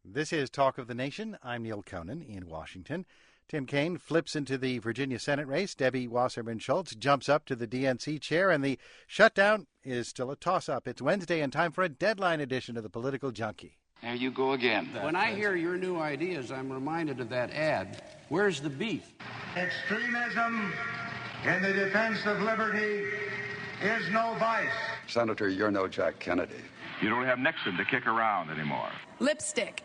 This is Talk of the Nation. I'm Neil Conan in Washington. Tim Kaine flips into the Virginia Senate race. Debbie Wasserman Schultz jumps up to the DNC chair, and the shutdown is still a toss-up. It's Wednesday and time for a deadline edition of the Political Junkie. There you go again. When I hear your new ideas, I'm reminded of that ad. Where's the beef? Extremism in the defense of liberty is no vice. Senator, you're no Jack Kennedy. You don't have Nixon to kick around anymore. Lipstick.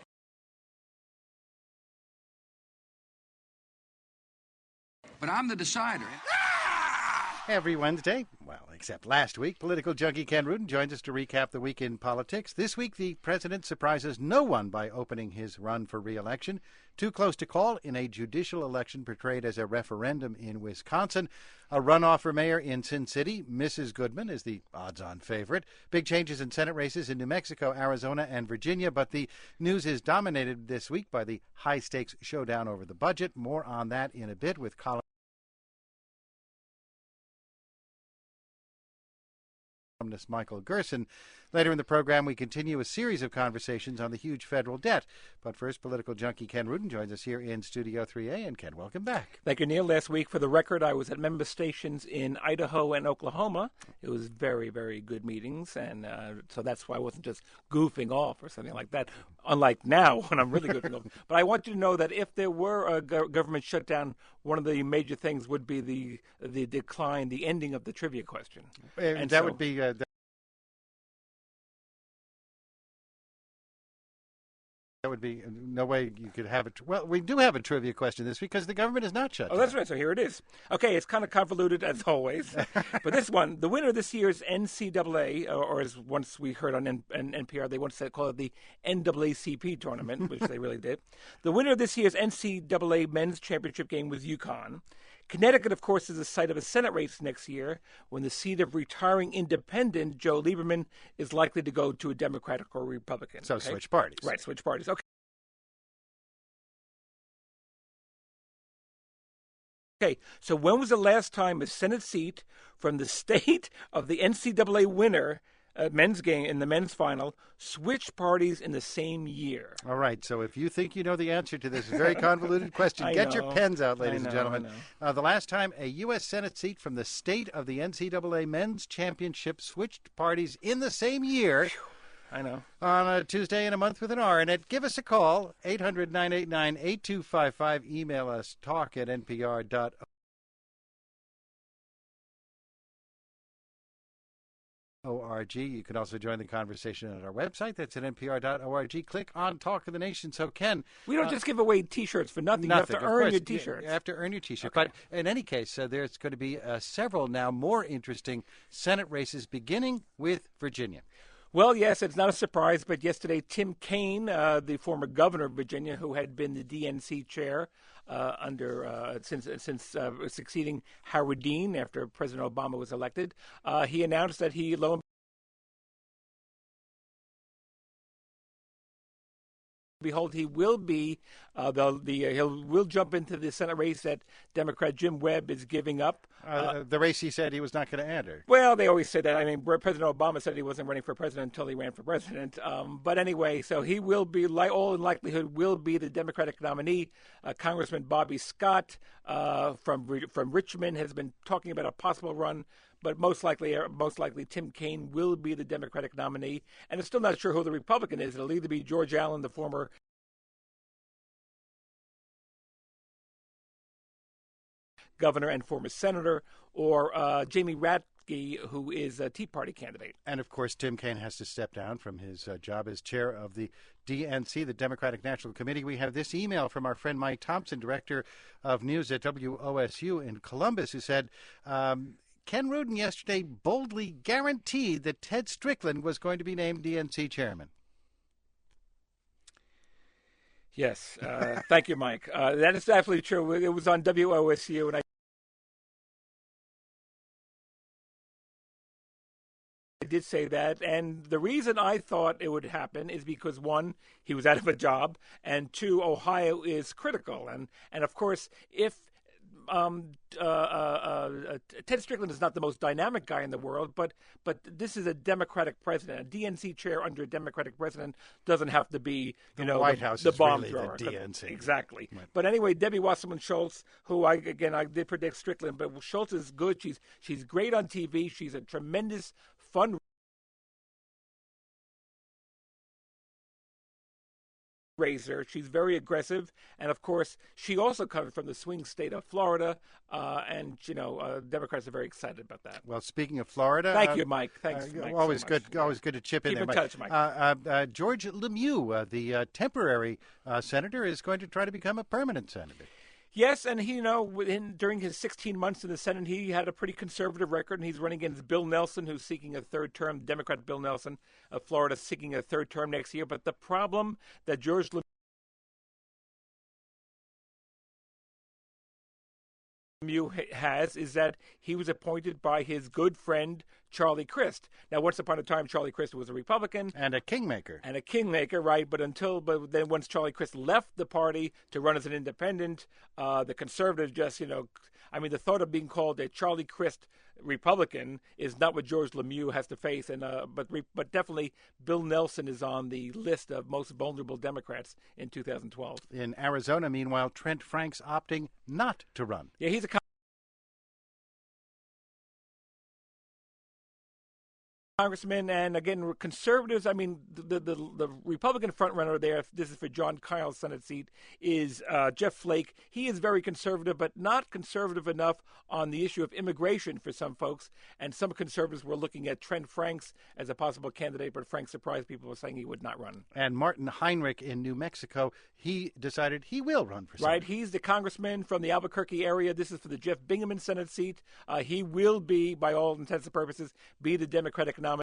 But I'm the decider. Every Wednesday, well, except last week, political junkie Ken Rudin joins us to recap the week in politics. This week, the president surprises no one by opening his run for re-election. Too close to call in a judicial election portrayed as a referendum in Wisconsin. A runoff for mayor in Sin City. Mrs. Goodman is the odds-on favorite. Big changes in Senate races in New Mexico, Arizona, and Virginia. But the news is dominated this week by the high-stakes showdown over the budget. More on that in a bit with columnist Michael Gerson. Later in the program, we continue a series of conversations on the huge federal debt. But first, political junkie Ken Rudin joins us here in Studio 3A. And Ken, welcome back. Thank you, Neil. Last week, for the record, I was at member stations in Idaho and Oklahoma. It was very, very good meetings, and so that's why I wasn't just goofing off or something like that, unlike now when I'm really goofing off. But I want you to know that if there were a government shutdown, one of the major things would be the decline, the ending of the trivia question. And that would be... That would be no way you could have it. Well, we do have a trivia question this week because the government is not shut down. Oh, that's right. So here it is. Okay, it's kind of convoluted as always. But this one, the winner of this year's NCAA, or as once we heard on NPR, they once said call it the NAACP tournament, which they really did. The winner of this year's NCAA men's championship game was UConn. Connecticut, of course, is the site of a Senate race next year when the seat of retiring independent Joe Lieberman is likely to go to a Democratic or Republican. So switch parties. Right, switch parties. Okay, so when was the last time a Senate seat from the state of the NCAA winner men's game in the men's final switched parties in the same year? All right. So if you think you know the answer to this very convoluted question, get your pens out, ladies and gentlemen. The last time a U.S. Senate seat from the state of the NCAA men's championship switched parties in the same year. I know. On a Tuesday in a month with an R. And give us a call, 800-989-8255. Email us, talk@npr.org. You can also join the conversation at our website. That's at npr.org. Click on Talk of the Nation. So, Ken... We don't just give away T-shirts for nothing. You have to earn your T-shirts. You have to earn your T-shirt. Okay. But in any case, there's going to be several now more interesting Senate races, beginning with Virginia. Well, yes, it's not a surprise, but yesterday Tim Kaine, the former governor of Virginia, who had been the DNC chair since succeeding Howard Dean after President Obama was elected, he announced that he behold, he will be he'll jump into the Senate race that Democrat Jim Webb is giving up. The race he said he was not going to enter. Well, they always say that. I mean, President Obama said he wasn't running for president until he ran for president. But anyway, so he will be, all in likelihood, will be the Democratic nominee. Congressman Bobby Scott from Richmond has been talking about a possible run. But most likely, Tim Kaine will be the Democratic nominee. And it's still not sure who the Republican is. It'll either be George Allen, the former governor and former senator, or Jamie Radke, who is a Tea Party candidate. And, of course, Tim Kaine has to step down from his job as chair of the DNC, the Democratic National Committee. We have this email from our friend Mike Thompson, director of news at WOSU in Columbus, who said... Ken Rudin yesterday boldly guaranteed that Ted Strickland was going to be named DNC chairman. Yes. Thank you, Mike. That is absolutely true. It was on WOSU, and I did say that. And the reason I thought it would happen is because, one, he was out of a job, and two, Ohio is critical. And of course, if Ted Strickland is not the most dynamic guy in the world, but this is a Democratic president. A DNC chair under a Democratic president doesn't have to be, White House the is bomb really thrower. the DNC. Exactly. Right. But anyway, Debbie Wasserman Schultz, who I did predict Strickland, but Schultz is good. She's great on TV. She's a tremendous fundraiser. She's very aggressive, and of course, she also comes from the swing state of Florida, and Democrats are very excited about that. Well, speaking of Florida, thank you, Mike. Thanks, Mike. Always so good. Always good to chip in Keep there, in touch, Mike. George Lemieux, the temporary senator, is going to try to become a permanent senator. Yes, and he, during his 16 months in the Senate, he had a pretty conservative record, and he's running against Bill Nelson, who's seeking a third term. Democrat Bill Nelson of Florida seeking a third term next year. But the problem that George Lemieux has is that he was appointed by his good friend Charlie Crist. Now, once upon a time, Charlie Crist was a Republican and a kingmaker. Right? But then once Charlie Crist left the party to run as an independent, the conservatives just, the thought of being called a Charlie Crist Republican is not what George Lemieux has to face. And but definitely, Bill Nelson is on the list of most vulnerable Democrats in 2012. In Arizona, meanwhile, Trent Franks opting not to run. Yeah, he's a congressman, and again, conservatives. I mean, the Republican frontrunner there, this is for John Kyle's Senate seat, is Jeff Flake. He is very conservative, but not conservative enough on the issue of immigration for some folks. And some conservatives were looking at Trent Franks as a possible candidate, but Frank surprised people with saying he would not run. And Martin Heinrich in New Mexico, he decided he will run for Senate. Right, he's the congressman from the Albuquerque area. This is for the Jeff Bingaman Senate seat. He will be, by all intents and purposes, be the Democratic nominee.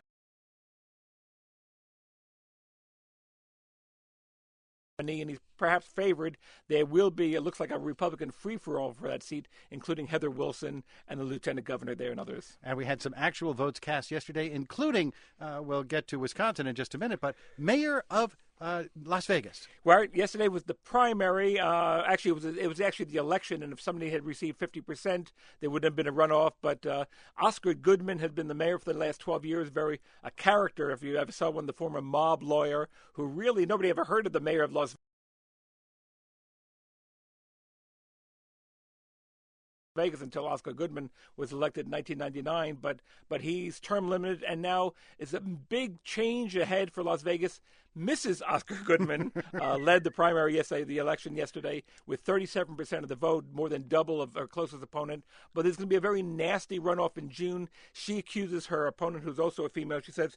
And he's perhaps favored. There will be, it looks like, a Republican free-for-all for that seat, including Heather Wilson and the lieutenant governor there and others. And we had some actual votes cast yesterday, including, we'll get to Wisconsin in just a minute, but mayor of Las Vegas. Well, yesterday was the primary. Actually, it was actually the election, and if somebody had received 50%, there would have been a runoff. But Oscar Goodman had been the mayor for the last 12 years, a character, if you ever saw one, the former mob lawyer, who really, nobody ever heard of the mayor of Las Vegas until Oscar Goodman was elected in 1999, but he's term limited, and now is a big change ahead for Las Vegas. Mrs. Oscar Goodman led the primary the election yesterday with 37% of the vote, more than double of her closest opponent. But there's going to be a very nasty runoff in June. She accuses her opponent, who's also a female. She said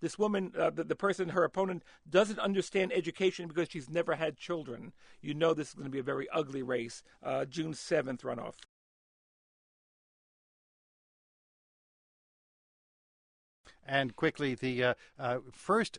this woman, the person, her opponent, doesn't understand education because she's never had children. You know this is going to be a very ugly race. June 7th runoff. And quickly, the first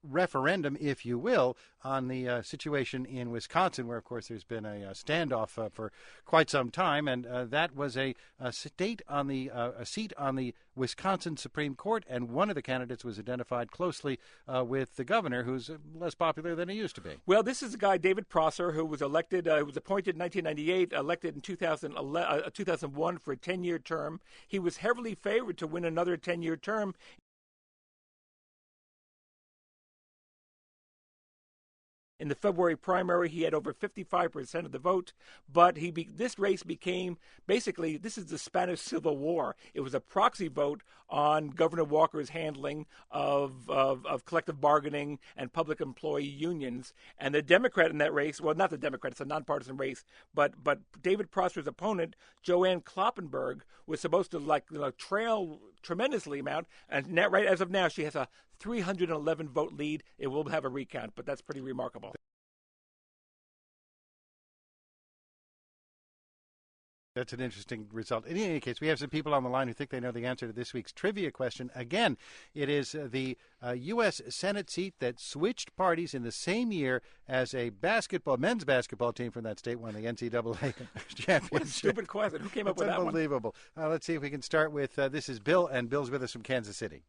referendum, if you will, on the situation in Wisconsin, where, of course, there's been a standoff for quite some time, and that was a seat on the Wisconsin Supreme Court, and one of the candidates was identified closely with the governor, who's less popular than he used to be. Well, this is a guy, David Prosser, who was elected, was appointed in 1998, elected in 2001 for a 10-year term. He was heavily favored to win another 10-year term. In the February primary, he had over 55% of the vote, but this race became, basically, this is the Spanish Civil War. It was a proxy vote on Governor Walker's handling of collective bargaining and public employee unions. And the Democrat in that race, well, not the Democrat, it's a nonpartisan race, but David Prosser's opponent, Joanne Kloppenberg, was supposed to trail tremendously amount, and right as of now, she has a 311 vote lead. It will have a recount, but that's pretty remarkable. That's an interesting result. In any case, we have some people on the line who think they know the answer to this week's trivia question. Again, it is the U.S. Senate seat that switched parties in the same year as a men's basketball team from that state won the NCAA championship. What a stupid question. Who came up with that one? Unbelievable. Let's see if we can start with, this is Bill, and Bill's with us from Kansas City.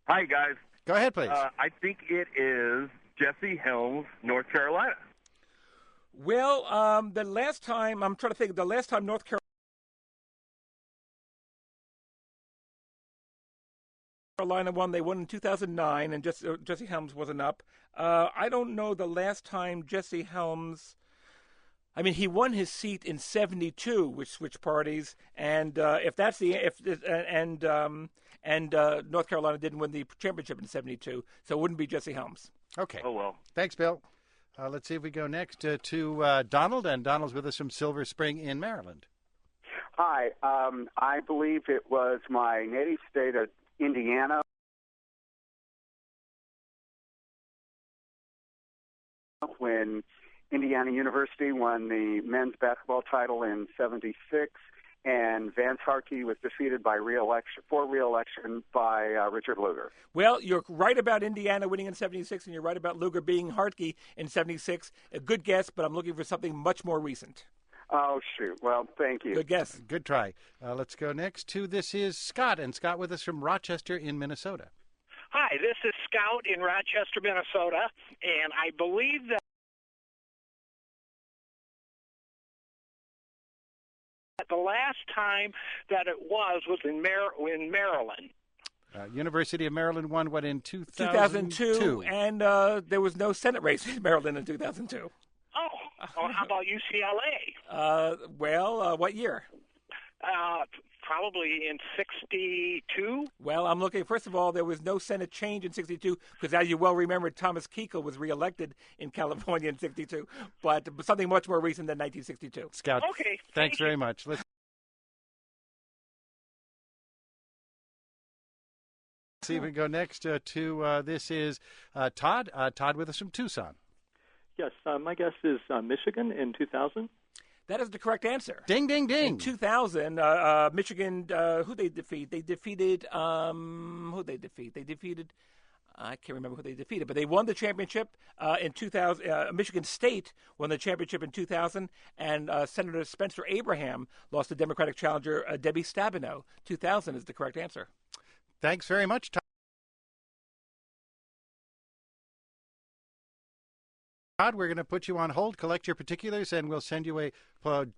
Hi, guys. Go ahead, please. I think it is Jesse Helms, North Carolina. Well, the last time, I'm trying to think, the last time North Carolina won, they won in 2009, and Jesse Helms wasn't up. I don't know the last time Jesse Helms. I mean, he won his seat in '72, which switched parties, and if that's the North Carolina didn't win the championship in '72, so it wouldn't be Jesse Helms. Okay. Oh, well. Thanks, Bill. Let's see if we go next to Donald, and Donald's with us from Silver Spring in Maryland. Hi. I believe it was my native state of Indiana when Indiana University won the men's basketball title in '76, and Vance Harkey was defeated by for re-election by Richard Lugar. Well, you're right about Indiana winning in '76, and you're right about Lugar being Harkey in '76. A good guess, but I'm looking for something much more recent. Oh, shoot. Well, thank you. Good guess. Good try. Let's go next to, this is Scott, and Scott with us from Rochester in Minnesota. Hi, this is Scout in Rochester, Minnesota, and I believe that the last time that it was in Maryland. University of Maryland won what in 2002, and there was no Senate race in Maryland in 2002. Oh, how about UCLA? What year? Probably in '62. Well, I'm looking. First of all, there was no Senate change in '62 because, as you well remember, Thomas Kuchel was reelected in California in '62. But something much more recent than 1962. Scout. Okay. Thanks very much. Let's see if we go next to this is Todd. Todd with us from Tucson. Yes, my guess is Michigan in 2000. That is the correct answer. Ding, ding, ding. In 2000, Michigan, who they defeat? They defeated, who they defeat? They defeated, I can't remember who they defeated, but they won the championship in 2000. Michigan State won the championship in 2000, and Senator Spencer Abraham lost to Democratic challenger Debbie Stabenow. 2000 is the correct answer. Thanks very much, Todd. Todd, we're going to put you on hold, collect your particulars, and we'll send you a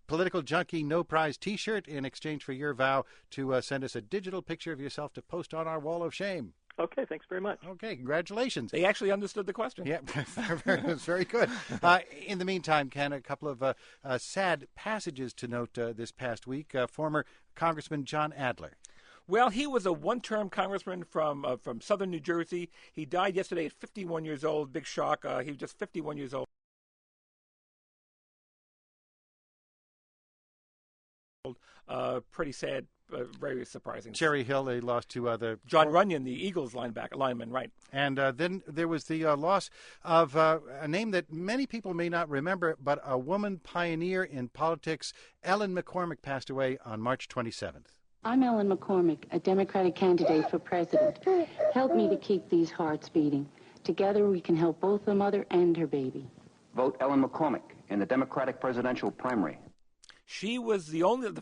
Political Junkie No Prize T-shirt in exchange for your vow to send us a digital picture of yourself to post on our wall of shame. Okay, thanks very much. Okay, congratulations. They actually understood the question. Yeah, it's very good. In the meantime, Ken, a couple of sad passages to note this past week. Former Congressman John Adler. Well, he was a one-term congressman from southern New Jersey. He died yesterday at 51 years old. Big shock. He was just 51 years old. Pretty sad, very surprising. Cherry Hill, they lost to the John Runyon, the Eagles lineman, right. And then there was the loss of a name that many people may not remember, but a woman pioneer in politics. Ellen McCormick passed away on March 27th. I'm Ellen McCormick, a Democratic candidate for president. Help me to keep these hearts beating. Together we can help both the mother and her baby. Vote Ellen McCormick in the Democratic presidential primary. She was the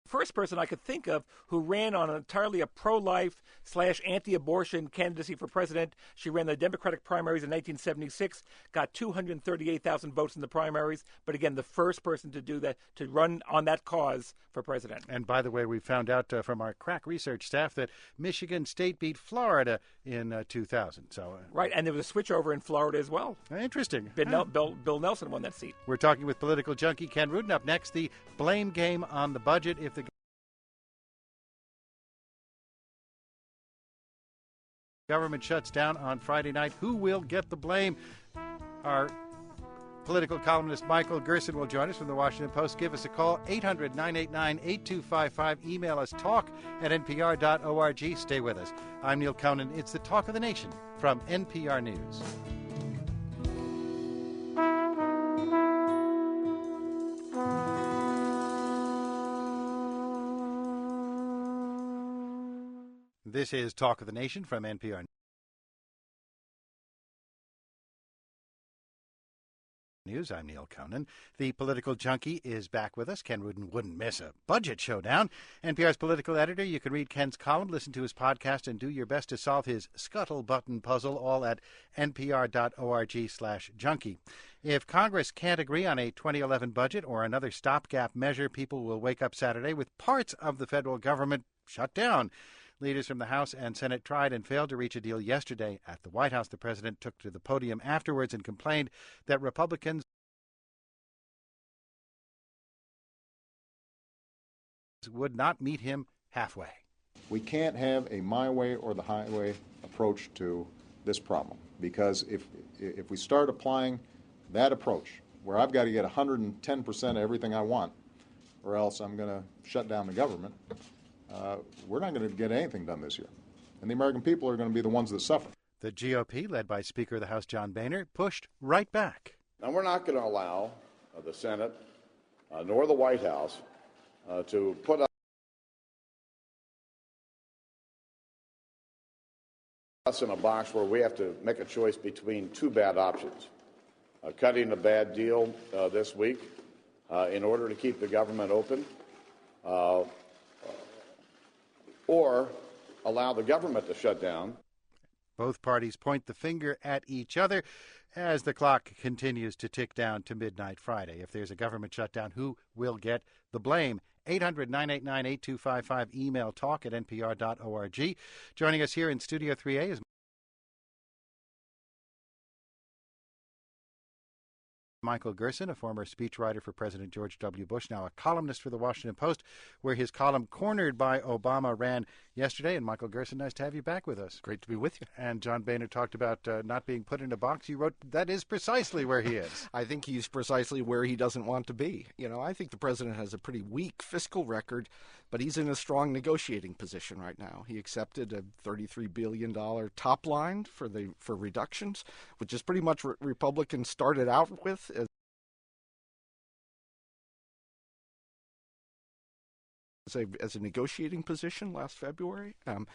first person I could think of who ran on entirely a pro-life / anti-abortion candidacy for president. She ran the Democratic primaries in 1976, got 238,000 votes in the primaries, but again, the first person to do that, to run on that cause for president. And by the way, we found out from our crack research staff that Michigan State beat Florida in 2000. So right, and there was a switchover in Florida as well. Interesting. Bill Nelson won that seat. We're talking with political junkie Ken Rudin. Up next, the blame game on the budget. If the government shuts down on Friday night, who will get the blame? Our political columnist Michael Gerson will join us from the Washington Post. Give us a call, 800-989-8255. Email us, talk@npr.org. Stay with us. I'm Neil Conan. It's the Talk of the Nation from NPR News. This is Talk of the Nation from NPR News. I'm Neil Conan. The political junkie is back with us. Ken Rudin wouldn't miss a budget showdown. NPR's political editor. You can read Ken's column, listen to his podcast, and do your best to solve his scuttle-button puzzle, all at npr.org/junkie. If Congress can't agree on a 2011 budget or another stopgap measure, people will wake up Saturday with parts of the federal government shut down. Leaders from the House and Senate tried and failed to reach a deal yesterday at the White House. The president took to the podium afterwards and complained that Republicans would not meet him halfway. We can't have a my way or the highway approach to this problem, because if we start applying that approach, where I've got to get 110% of everything I want, or else I'm going to shut down the government, we're not going to get anything done this year. And the American people are going to be the ones that suffer. The GOP, led by Speaker of the House John Boehner, pushed right back. Now, we're not going to allow the Senate nor the White House to put us in a box where we have to make a choice between two bad options. Cutting a bad deal this week in order to keep the government open, or allow the government to shut down. Both parties point the finger at each other as the clock continues to tick down to midnight Friday. If there's a government shutdown, who will get the blame? 800-989-8255, email talk@npr.org. Joining us here in Studio 3A is Michael Gerson, a former speechwriter for President George W. Bush, now a columnist for the Washington Post, where his column Cornered by Obama ran yesterday. And Michael Gerson, nice to have you back with us. Great to be with you. And John Boehner talked about not being put in a box. You wrote that is precisely where he is. I think he's precisely where he doesn't want to be. You know, I think the president has a pretty weak fiscal record, but he's in a strong negotiating position right now. He accepted a $33 billion top line for reductions, which is pretty much what Republicans started out with as a negotiating position last February. And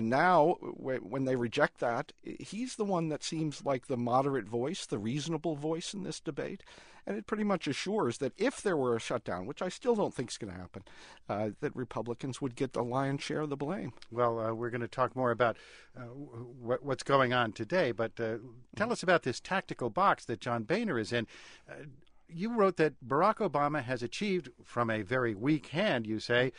now, when they reject that, he's the one that seems like the moderate voice, the reasonable voice in this debate. And it pretty much assures that if there were a shutdown, which I still don't think is going to happen, that Republicans would get the lion's share of the blame. Well, we're going to talk more about what's going on today, but tell us about this tactical box that John Boehner is in. You wrote that Barack Obama has achieved, from a very weak hand, you say,